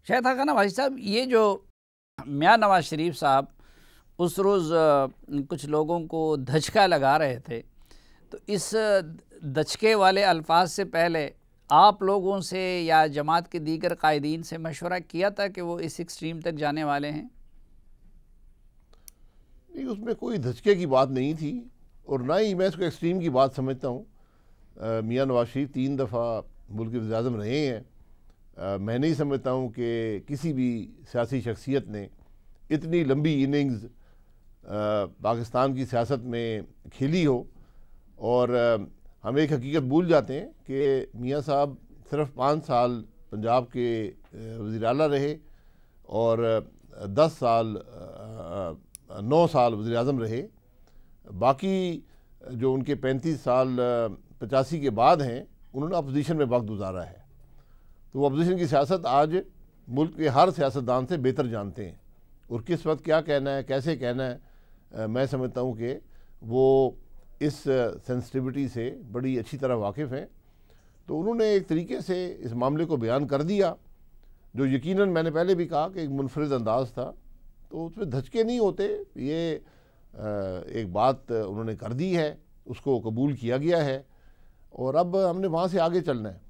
شاہد خاقان نواز صاحب، یہ جو میاں نواز شریف صاحب اس روز کچھ لوگوں کو دھچکا لگا رہے تھے، تو اس دھچکے والے الفاظ سے پہلے آپ لوگوں سے یا جماعت کے دیگر قائدین سے مشورہ کیا تھا کہ وہ اس ایکسٹریم تک جانے والے ہیں؟ نہیں، اس میں کوئی دھچکے کی بات نہیں تھی، اور نہ ہی میں اس کو ایکسٹریم کی بات سمجھتا ہوں۔ میاں نواز شریف 3 دفعہ ملک کے وزیر اعظم رہے ہیں۔ میں نہیں سمجھتا ہوں کہ کسی بھی سیاسی شخصیت نے اتنی لمبی اننگز پاکستان کی سیاست میں کھیلی ہو، اور ہم ایک حقیقت بھول جاتے ہیں کہ میاں صاحب صرف 5 سال پنجاب کے وزیر اعلیٰ رہے، اور 9 سال وزیر اعظم رہے۔ باقی جو ان کے 35 سال 85 کے بعد ہیں، انہوں نے اپوزیشن میں وقت گزارا ہے، تو وہ اپوزیشن کی سیاست آج ملک کے ہر سیاستدان سے بہتر جانتے ہیں، اور کس وقت کیا کہنا ہے، کیسے کہنا ہے۔ میں سمجھتا ہوں کہ وہ اس سینسٹیوٹی سے بڑی اچھی طرح واقف ہیں، تو انہوں نے ایک طریقے سے اس معاملے کو بیان کر دیا، جو یقیناً میں نے پہلے بھی کہا کہ ایک منفرد انداز تھا، تو اس میں دھچکے نہیں ہوتے۔ یہ ایک بات انہوں نے کر دی ہے، اس کو قبول کیا گیا ہے، اور اب ہم نے وہاں سے آگے چلنا ہے۔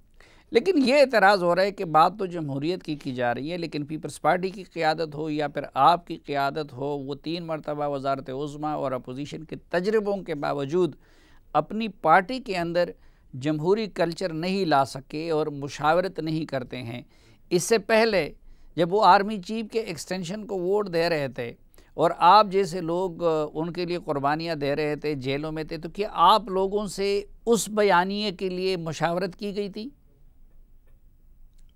لیکن یہ اعتراض ہو رہا ہے کہ بات تو جمہوریت کی جا رہی ہے، لیکن پیپلز پارٹی کی قیادت ہو یا پھر آپ کی قیادت ہو، وہ 3 مرتبہ وزارت عظمیٰ اور اپوزیشن کے تجربوں کے باوجود اپنی پارٹی کے اندر جمہوری کلچر نہیں لا سکے اور مشاورت نہیں کرتے ہیں۔ اس سے پہلے جب وہ آرمی چیف کے ایکسٹینشن کو ووٹ دے رہے تھے اور آپ جیسے لوگ ان کے لیے قربانیاں دے رہے تھے، جیلوں میں تھے، تو کیا آپ لوگوں سے اس بیانیے کے لیے مشاورت کی گئی تھی؟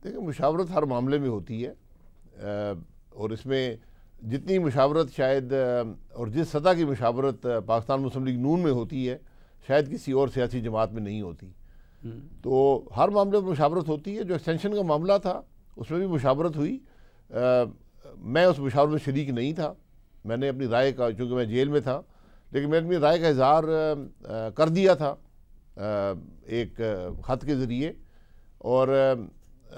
دیکھیں، مشاورت ہر معاملے میں ہوتی ہے، اور اس میں جتنی مشاورت شاید اور جس سطح کی مشاورت پاکستان مسلم لیگ نون میں ہوتی ہے، شاید کسی اور سیاسی جماعت میں نہیں ہوتی۔ تو ہر معاملے میں مشاورت ہوتی ہے۔ جو ایکسٹینشن کا معاملہ تھا اس میں بھی مشاورت ہوئی۔ میں اس مشاورت میں شریک نہیں تھا، میں نے اپنی رائے کا، چونکہ میں جیل میں تھا، لیکن میں نے اپنی رائے کا اظہار کر دیا تھا ایک خط کے ذریعے، اور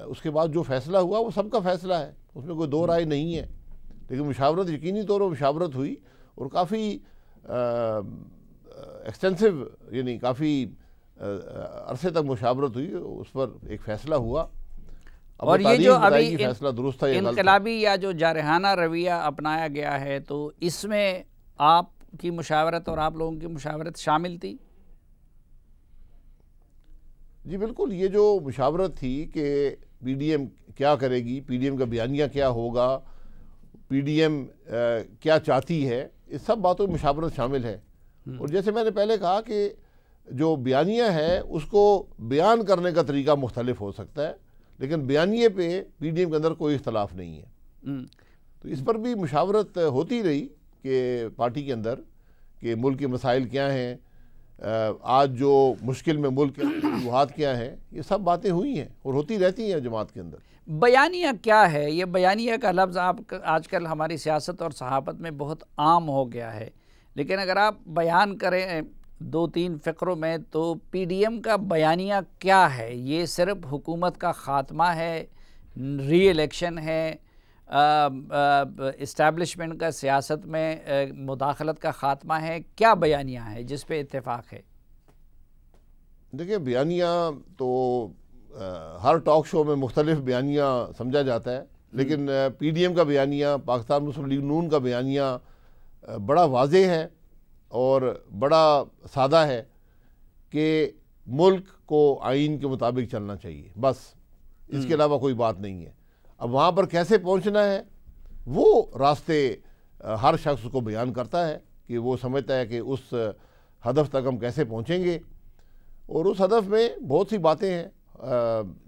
اس کے بعد جو فیصلہ ہوا وہ سب کا فیصلہ ہے، اس میں کوئی دو رائے نہیں ہے۔ لیکن مشاورت یقینی طور پر مشاورت ہوئی، اور کافی ایکسٹینسو، یعنی کافی عرصے تک مشاورت ہوئی، اس پر ایک فیصلہ ہوا۔ اور یہ جو ابھی فیصلہ درست تھا یا غلط تھا۔ انقلابی یا جو جارحانہ رویہ اپنایا گیا ہے، تو اس میں آپ کی مشاورت اور آپ لوگوں کی مشاورت شامل تھی؟ جی بالکل، یہ جو مشاورت تھی کہ پی ڈی ایم کیا کرے گی، پی ڈی ایم کا بیانیہ کیا ہوگا، پی ڈی ایم کیا چاہتی ہے، اس سب باتوں میں مشاورت شامل ہے۔ اور جیسے میں نے پہلے کہا کہ جو بیانیہ ہے اس کو بیان کرنے کا طریقہ مختلف ہو سکتا ہے، لیکن بیانیے پہ پی ڈی ایم کے اندر کوئی اختلاف نہیں ہے۔ تو اس پر بھی مشاورت ہوتی رہی کہ پارٹی کے اندر کہ ملک کے مسائل کیا ہیں، آج جو مشکل میں ملک کے وجوہات کیا ہیں، یہ سب باتیں ہوئی ہیں اور ہوتی رہتی ہیں جماعت کے اندر۔ بیانیہ کیا ہے؟ یہ بیانیہ کا لفظ آج کل ہماری سیاست اور صحافت میں بہت عام ہو گیا ہے، لیکن اگر آپ بیان کریں 2-3 فقروں میں، تو پی ڈی ایم کا بیانیہ کیا ہے؟ یہ صرف حکومت کا خاتمہ ہے، ری الیکشن ہے، اسٹیبلشمنٹ کا سیاست میں مداخلت کا خاتمہ ہے؟ کیا بیانیہ ہے جس پہ اتفاق ہے؟ دیکھیں، بیانیہ تو ہر ٹاک شو میں مختلف بیانیہ سمجھا جاتا ہے، لیکن پی ڈی ایم کا بیانیہ، پاکستان مسلم لیگ نون کا بیانیہ بڑا واضح ہے اور بڑا سادہ ہے کہ ملک کو آئین کے مطابق چلنا چاہیے، بس اس کے علاوہ کوئی بات نہیں ہے۔ اب وہاں پر کیسے پہنچنا ہے، وہ راستے ہر شخص کو بیان کرتا ہے کہ وہ سمجھتا ہے کہ اس ہدف تک ہم کیسے پہنچیں گے، اور اس ہدف میں بہت سی باتیں ہیں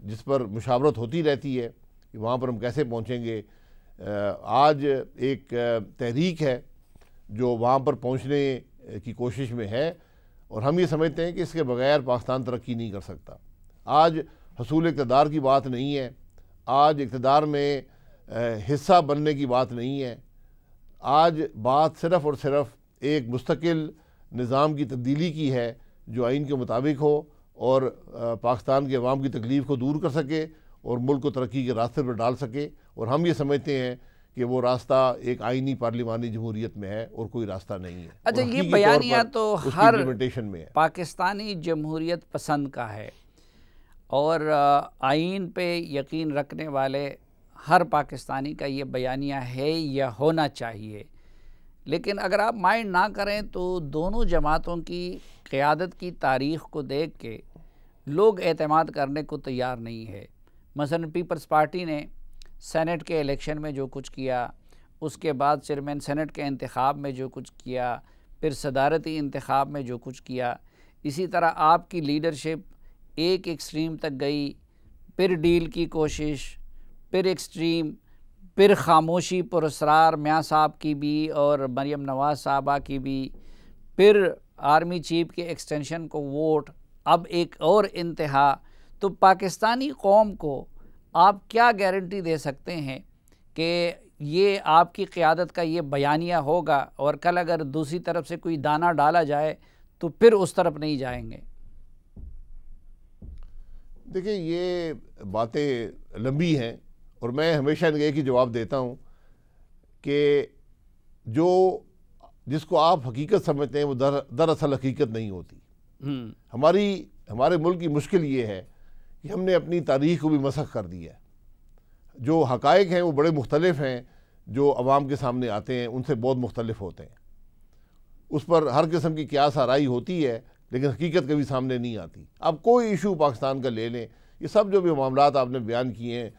جس پر مشاورت ہوتی رہتی ہے کہ وہاں پر ہم کیسے پہنچیں گے۔ آج ایک تحریک ہے جو وہاں پر پہنچنے کی کوشش میں ہے، اور ہم یہ سمجھتے ہیں کہ اس کے بغیر پاکستان ترقی نہیں کر سکتا۔ آج حصول اقتدار کی بات نہیں ہے، آج اقتدار میں حصہ بننے کی بات نہیں ہے، آج بات صرف اور صرف ایک مستقل نظام کی تبدیلی کی ہے جو آئین کے مطابق ہو اور پاکستان کے عوام کی تکلیف کو دور کر سکے اور ملک کو ترقی کے راستے پر ڈال سکے، اور ہم یہ سمجھتے ہیں کہ وہ راستہ ایک آئینی پارلیمانی جمہوریت میں ہے اور کوئی راستہ نہیں ہے۔ اچھا، اور یہ حقیقی بیانیہ طور پر تو اس کی ہر امپلیمنٹیشن میں ہے۔ پاکستانی جمہوریت پسند کا ہے، اور آئین پہ یقین رکھنے والے ہر پاکستانی کا یہ بیانیہ ہے یا ہونا چاہیے، لیکن اگر آپ مائنڈ نہ کریں تو دونوں جماعتوں کی قیادت کی تاریخ کو دیکھ کے لوگ اعتماد کرنے کو تیار نہیں ہے۔ مثلا پیپلز پارٹی نے سینٹ کے الیکشن میں جو کچھ کیا، اس کے بعد چیئرمین سینٹ کے انتخاب میں جو کچھ کیا، پھر صدارتی انتخاب میں جو کچھ کیا، اسی طرح آپ کی لیڈرشپ ایک ایکسٹریم تک گئی، پھر ڈیل کی کوشش، پھر ایکسٹریم، پھر خاموشی پر اسرار میاں صاحب کی بھی اور مریم نواز صاحبہ کی بھی، پھر آرمی چیف کے ایکسٹینشن کو ووٹ، اب ایک اور انتہا۔ تو پاکستانی قوم کو آپ کیا گارنٹی دے سکتے ہیں کہ یہ آپ کی قیادت کا یہ بیانیہ ہوگا، اور کل اگر دوسری طرف سے کوئی دانہ ڈالا جائے تو پھر اس طرف نہیں جائیں گے؟ دیکھیں، یہ باتیں لمبی ہیں، اور میں ہمیشہ ایک ہی جواب دیتا ہوں کہ جس کو آپ حقیقت سمجھتے ہیں وہ دراصل حقیقت نہیں ہوتی۔ ہمارے ملک کی مشکل یہ ہے کہ ہم نے اپنی تاریخ کو بھی مسخ کر دیا ہے۔ جو حقائق ہیں وہ بڑے مختلف ہیں، جو عوام کے سامنے آتے ہیں ان سے بہت مختلف ہوتے ہیں، اس پر ہر قسم کی قیاس آرائی ہوتی ہے، لیکن حقیقت کبھی سامنے نہیں آتی۔ اب کوئی ایشو پاکستان کا لے لیں، یہ سب جو بھی معاملات آپ نے بیان کیے ہیں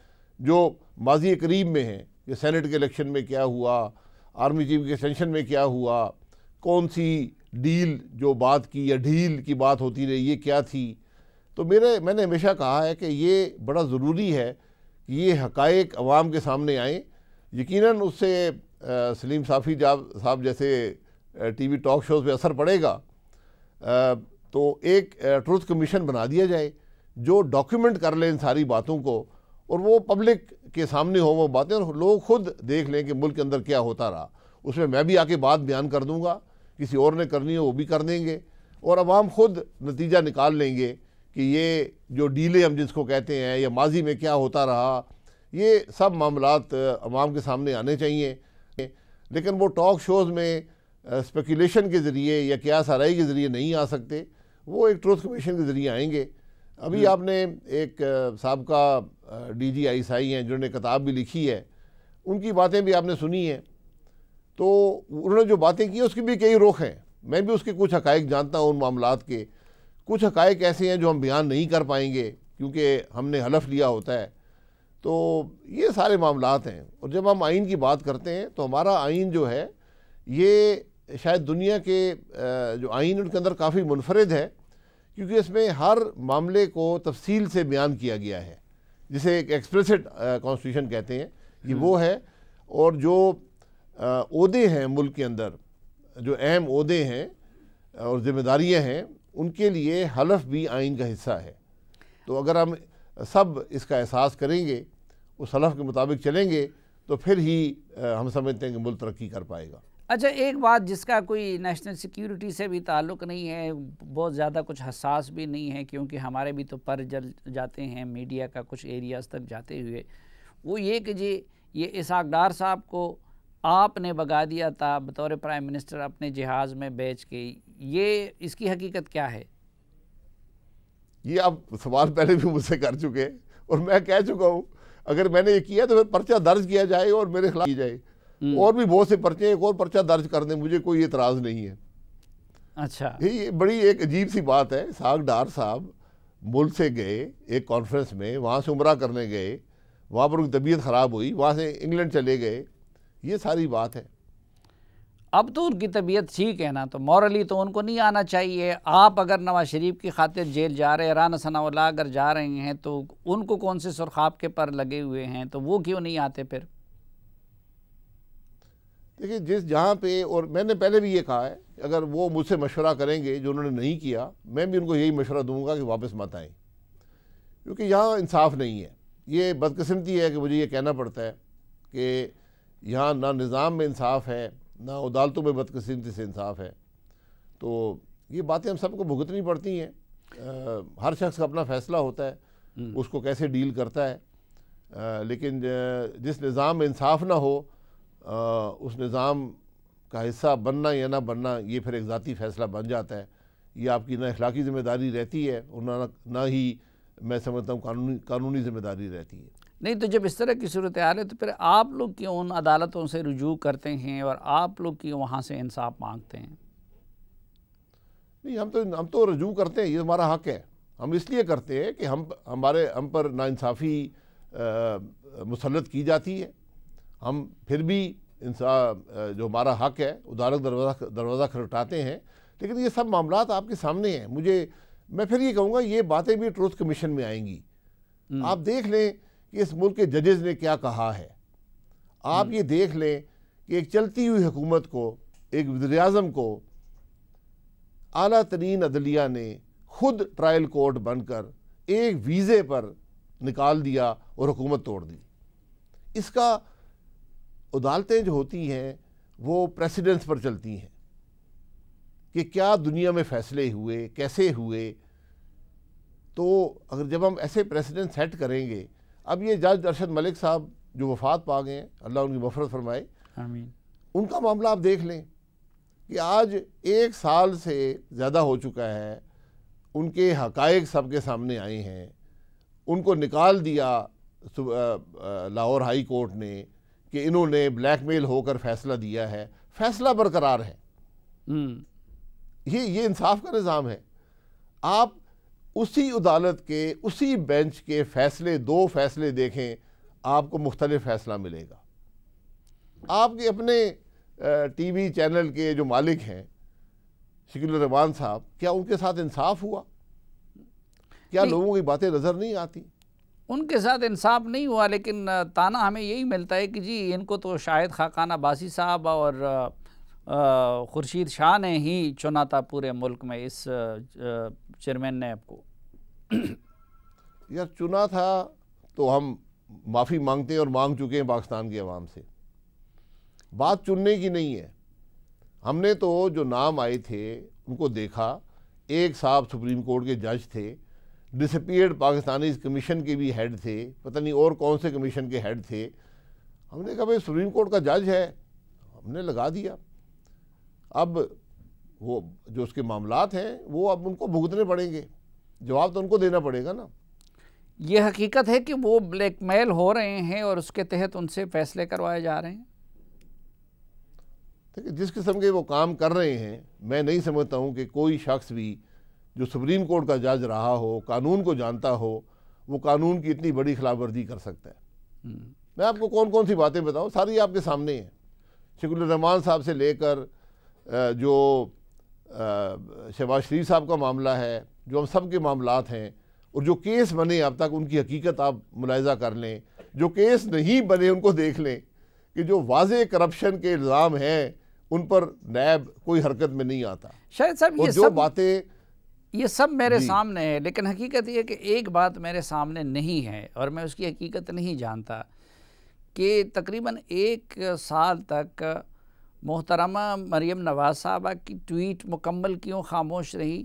جو ماضی قریب میں ہیں، کہ سینٹ کے الیکشن میں کیا ہوا، آرمی چیف کے ایکسٹینشن میں کیا ہوا، کون سی ڈیل جو بات کی یا ڈھیل کی بات ہوتی رہی، یہ کیا تھی، تو میں نے ہمیشہ کہا ہے کہ یہ بڑا ضروری ہے کہ یہ حقائق عوام کے سامنے آئیں۔ یقیناً اس سے سلیم صافی صاحب جیسے ٹی وی ٹاک شوز پہ اثر پڑے گا، تو ایک ٹروتھ کمیشن بنا دیا جائے جو ڈاکیومنٹ کر لیں ان ساری باتوں کو، اور وہ پبلک کے سامنے ہوں وہ باتیں، اور لوگ خود دیکھ لیں کہ ملک کے اندر کیا ہوتا رہا۔ اس میں بھی آ کے بات بیان کر دوں گا، کسی اور نے کرنی ہو وہ بھی کر دیں گے، اور عوام خود نتیجہ نکال لیں گے کہ یہ جو ڈیلیں ہم جس کو کہتے ہیں یا ماضی میں کیا ہوتا رہا، یہ سب معاملات عوام کے سامنے آنے چاہیے۔ لیکن وہ ٹاک شوز میں اسپیکولیشن کے ذریعے یا قیاس آرائی کے ذریعے نہیں آ سکتے، وہ ایک ٹروتھ کمیشن کے ذریعے آئیں گے۔ ابھی آپ نے ایک سابقہ D G I S I ہیں جنہوں نے کتاب بھی لکھی ہے، ان کی باتیں بھی آپ نے سنی ہیں، تو انہوں نے جو باتیں کی اس کی بھی کئی رخ ہیں۔ میں بھی اس کے کچھ حقائق جانتا ہوں ان معاملات کے، کچھ حقائق ایسے ہیں جو ہم بیان نہیں کر پائیں گے کیونکہ ہم نے حلف لیا ہوتا ہے۔ تو یہ سارے معاملات ہیں، اور جب ہم آئین کی بات کرتے ہیں تو ہمارا آئین جو ہے یہ شاید دنیا کے جو آئین ان کے اندر کافی منفرد ہے، کیونکہ اس میں ہر معاملے کو تفصیل سے بیان کیا گیا ہے، جسے ایک ایکسپلیسٹ کانسٹیٹیوشن کہتے ہیں، یہ وہ ہے۔ اور جو عہدے ہیں ملک کے اندر، جو اہم عہدے ہیں اور ذمہ داریاں ہیں، ان کے لیے حلف بھی آئین کا حصہ ہے۔ تو اگر ہم سب اس کا احساس کریں گے، اس حلف کے مطابق چلیں گے، تو پھر ہی ہم سمجھتے ہیں کہ ملک ترقی کر پائے گا۔ اچھا، ایک بات جس کا کوئی نیشنل سیکیورٹی سے بھی تعلق نہیں ہے، بہت زیادہ کچھ حساس بھی نہیں ہے، کیونکہ ہمارے بھی تو پر جل جاتے ہیں میڈیا کا کچھ ایریاز تک جاتے ہوئے، وہ یہ کہ جی یہ اسحاق ڈار صاحب کو آپ نے بگا دیا تھا بطور پرائم منسٹر اپنے جہاز میں بیچ کے، یہ اس کی حقیقت کیا ہے؟ یہ آپ سوال پہلے بھی مجھ سے کر چکے، اور میں کہہ چکا ہوں اگر میں نے یہ کیا تو پھر پرچہ درج کیا جائے اور میرے خلاف کی جائے، اور بھی بہت سے پرچے، ایک اور پرچہ درج کر دیں، مجھے کوئی اعتراض نہیں ہے۔ اچھا، یہ بڑی ایک عجیب سی بات ہے۔ اسحاق ڈار صاحب ملک سے گئے ایک کانفرنس میں، وہاں سے عمرہ کرنے گئے، وہاں پر ان کی طبیعت خراب ہوئی، وہاں سے انگلینڈ چلے گئے، یہ ساری بات ہے۔ اب تو ان کی طبیعت ٹھیک ہے نا، تو مورلی تو ان کو نہیں آنا چاہیے۔ آپ اگر نواز شریف کی خاطر جیل جا رہے ہیں، رانا ثناء اللہ اگر جا رہے ہیں، تو ان کو کون سے سرخاب کے پر لگے ہوئے ہیں، تو وہ کیوں نہیں آتے پھر؟ دیکھیں، جہاں پہ، اور میں نے پہلے بھی یہ کہا ہے، اگر وہ مجھ سے مشورہ کریں گے جو انہوں نے نہیں کیا، میں بھی ان کو یہی مشورہ دوں گا کہ واپس مت آئیں، کیونکہ یہاں انصاف نہیں ہے۔ یہ بدقسمتی ہے کہ مجھے یہ کہنا پڑتا ہے کہ یہاں نہ نظام میں انصاف ہے، نہ عدالتوں میں بدقسمتی سے انصاف ہے۔ تو یہ باتیں ہم سب کو بھگتنی پڑتی ہیں۔ ہر شخص کا اپنا فیصلہ ہوتا ہے، اس کو کیسے ڈیل کرتا ہے۔ لیکن جس نظام میں انصاف نہ ہو اس نظام کا حصہ بننا یا نہ بننا یہ پھر ایک ذاتی فیصلہ بن جاتا ہے. یہ آپ کی نہ اخلاقی ذمہ داری رہتی ہے اور نہ ہی میں سمجھتا ہوں قانونی ذمہ داری رہتی ہے. نہیں تو جب اس طرح کی صورتحال ہے تو پھر آپ لوگ کیوں ان عدالتوں سے رجوع کرتے ہیں اور آپ لوگ کیوں وہاں سے انصاف مانگتے ہیں؟ نہیں، ہم تو رجوع کرتے ہیں، یہ ہمارا حق ہے. ہم اس لیے کرتے ہیں کہ ہم پر ناانصافی مسلط کی جاتی ہے. ہم پھر بھی جو ہمارا حق ہے عدالت دروازہ کھٹکھٹاتے ہیں. لیکن یہ سب معاملات آپ کے سامنے ہیں. میں پھر یہ کہوں گا یہ باتیں بھی ٹروتھ کمیشن میں آئیں گی. آپ دیکھ لیں کہ اس ملک کے ججز نے کیا کہا ہے. آپ یہ دیکھ لیں کہ ایک چلتی ہوئی حکومت کو، ایک وزیر اعظم کو اعلیٰ ترین عدلیہ نے خود ٹرائل کورٹ بن کر ایک ویزے پر نکال دیا اور حکومت توڑ دی. اس کا عدالتیں جو ہوتی ہیں وہ پریسیڈنٹس پر چلتی ہیں کہ کیا دنیا میں فیصلے ہوئے، کیسے ہوئے. تو اگر جب ہم ایسے پریسیڈنٹ سیٹ کریں گے، اب یہ جج ارشد ملک صاحب جو وفات پا گئے ہیں، اللہ ان کی مغفرت فرمائے، آمین، ان کا معاملہ آپ دیکھ لیں کہ آج 1 سال سے زیادہ ہو چکا ہے. ان کے حقائق سب کے سامنے آئے ہیں. ان کو نکال دیا لاہور ہائی کورٹ نے کہ انہوں نے بلیک میل ہو کر فیصلہ دیا ہے. فیصلہ برقرار ہے. یہ انصاف کا نظام ہے. آپ اسی عدالت کے اسی بینچ کے دو فیصلے دیکھیں، آپ کو مختلف فیصلہ ملے گا. آپ کے اپنے ٹی وی چینل کے جو مالک ہیں شکیل الرحمان صاحب، کیا ان کے ساتھ انصاف ہوا؟ کیا لوگوں کی باتیں نظر نہیں آتی؟ ان کے ساتھ انصاف نہیں ہوا، لیکن تانا ہمیں یہی ملتا ہے کہ جی ان کو تو شاہد خاقان عباسی صاحب اور خورشید شاہ نے ہی چنا تھا پورے ملک میں اس چیئرمین نیب کو. یار چنا تھا تو ہم معافی مانگتے ہیں اور مانگ چکے ہیں پاکستان کی عوام سے. بات چننے کی نہیں ہے. ہم نے تو جو نام آئے تھے ان کو دیکھا. ایک صاحب سپریم کورٹ کے جج تھے، ڈسپیئرڈ پاکستانی کمیشن کے بھی ہیڈ تھے، پتہ نہیں اور کون سے کمیشن کے ہیڈ تھے. ہم نے کہا بھائی سپریم کورٹ کا جج ہے، ہم نے لگا دیا. اب وہ جو اس کے معاملات ہیں وہ اب ان کو بھگتنے پڑیں گے. جواب تو ان کو دینا پڑے گا نا. یہ حقیقت ہے کہ وہ بلیک میل ہو رہے ہیں اور اس کے تحت ان سے فیصلے کروائے جا رہے ہیں. جس قسم کے وہ کام کر رہے ہیں، میں نہیں سمجھتا ہوں کہ کوئی شخص بھی جو سپریم کورٹ کا جج رہا ہو، قانون کو جانتا ہو، وہ قانون کی اتنی بڑی خلاف ورزی کر سکتا ہے. میں آپ کو کون سی باتیں بتاؤں، ساری آپ کے سامنے ہیں. شکیل الرحمان صاحب سے لے کر جو شہباز شریف صاحب کا معاملہ ہے، جو ہم سب کے معاملات ہیں، اور جو کیس بنے اب تک ان کی حقیقت آپ ملاحظہ کر لیں. جو کیس نہیں بنے ان کو دیکھ لیں کہ جو واضح کرپشن کے الزام ہیں ان پر نیب کوئی حرکت میں نہیں آتا. شاید صاحب یہ سب میرے سامنے ہے، لیکن حقیقت یہ کہ ایک بات میرے سامنے نہیں ہے اور میں اس کی حقیقت نہیں جانتا کہ تقریباً 1 سال تک محترمہ مریم نواز صاحبہ کی ٹویٹ مکمل کیوں خاموش رہی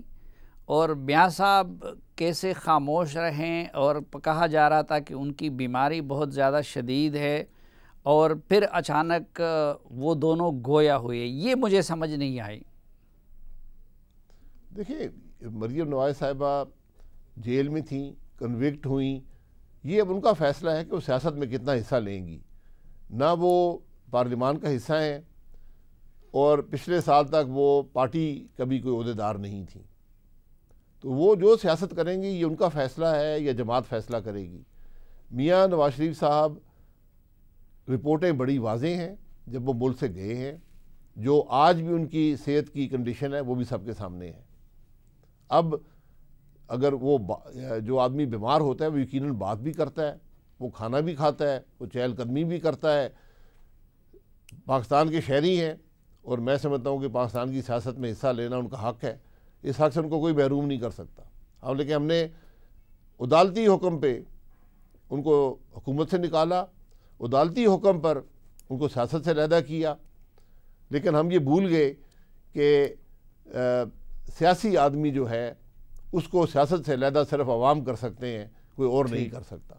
اور میاں صاحب کیسے خاموش رہیں، اور کہا جا رہا تھا کہ ان کی بیماری بہت زیادہ شدید ہے اور پھر اچانک وہ دونوں گویا ہوئے. یہ مجھے سمجھ نہیں آئی. دیکھیں، مریم نواز صاحبہ جیل میں تھیں، کنوکٹ ہوئیں. یہ اب ان کا فیصلہ ہے کہ وہ سیاست میں کتنا حصہ لیں گی. نہ وہ پارلیمان کا حصہ ہیں اور پچھلے سال تک وہ پارٹی کا بھی کوئی عہدیدار نہیں تھیں. تو وہ جو سیاست کریں گی یہ ان کا فیصلہ ہے یا جماعت فیصلہ کرے گی. میاں نواز شریف صاحب رپورٹیں بڑی واضح ہیں جب وہ ملک سے گئے ہیں. جو آج بھی ان کی صحت کی کنڈیشن ہے وہ بھی سب کے سامنے ہے. اب اگر وہ جو آدمی بیمار ہوتا ہے وہ یقیناً بات بھی کرتا ہے، وہ کھانا بھی کھاتا ہے، وہ چہل قدمی بھی کرتا ہے. پاکستان کے شہری ہیں اور میں سمجھتا ہوں کہ پاکستان کی سیاست میں حصہ لینا ان کا حق ہے. اس حق سے ان کو کوئی محروم نہیں کر سکتا. لیکن ہم نے عدالتی حکم پہ ان کو حکومت سے نکالا، عدالتی حکم پر ان کو سیاست سے علیحدہ کیا. لیکن ہم یہ بھول گئے کہ سیاسی آدمی جو ہے اس کو سیاست سے علیحدہ صرف عوام کر سکتے ہیں، کوئی اور نہیں کر سکتا.